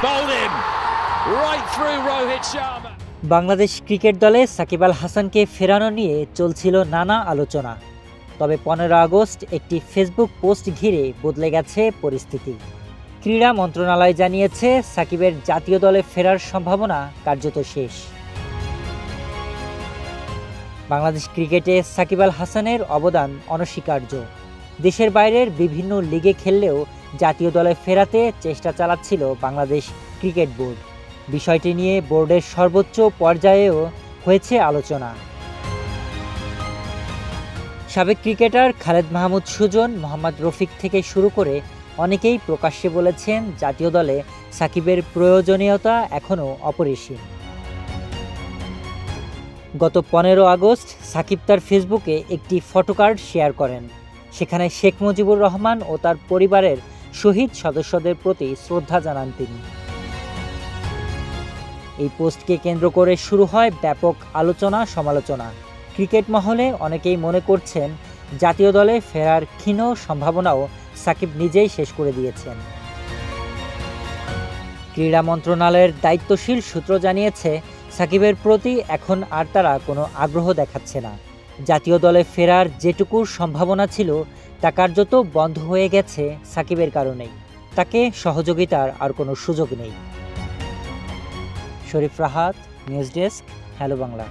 Bowled him right through Rohit Sharma. Bangladesh cricket দলে সাকিব আল হাসানকে ফেরানো নিয়ে চলছিল নানা আলোচনা। তবে 15 আগস্ট একটি ফেসবুক পোস্ট ঘিরে বদলে গেছে পরিস্থিতি। ক্রীড়া মন্ত্রণালয় জানিয়েছে সাকিবের জাতীয় দলে ফেরার সম্ভাবনা কার্যত শেষ। বাংলাদেশ ক্রিকেটে সাকিব আল হাসানের অবদান অনস্বীকার্য। দেশের বাইরের বিভিন্ন লিগে খেললেও জাতীয় দলে ফেরাতে চেষ্টা চালাচ্ছিল বাংলাদেশ ক্রিকেট বোর্ড। বিষয়টি নিয়ে বোর্ডের সর্বোচ্চ পর্যায়েও হয়েছে আলোচনা। সাবেক ক্রিকেটার খালেদ মাহমুদ সুজন, মোহাম্মদ রফিক থেকে শুরু করে অনেকেই প্রকাশ্যে বলেছেন জাতীয় দলে সাকিবের প্রয়োজনীয়তা এখনও অপরিসীম। গত 15 আগস্ট সাকিব তার ফেসবুকে একটি ফটোকার্ড শেয়ার করেন। সেখানে শেখ মুজিবুর রহমান ও তার পরিবারের শহীদ সদস্যদের প্রতি শ্রদ্ধা জানান তিনি। এই পোস্টকে কেন্দ্র করে শুরু হয় ব্যাপক আলোচনা সমালোচনা। ক্রিকেট মহলে অনেকেই মনে করছেন জাতীয় দলে ফেরার ক্ষীণ সম্ভাবনাও সাকিব নিজেই শেষ করে দিয়েছেন। ক্রীড়া মন্ত্রণালয়ের দায়িত্বশীল সূত্র জানিয়েছে সাকিবের প্রতি এখন আর তারা কোনো আগ্রহ দেখাচ্ছে না। জাতীয় দলে ফেরার যেটুকু সম্ভাবনা ছিল তা কার্যত বন্ধ হয়ে গেছে সাকিবের কারণেই। তাকে সহযোগিতার আর কোনো সুযোগ নেই। Sharif Rahat, news desk, hello Bangla.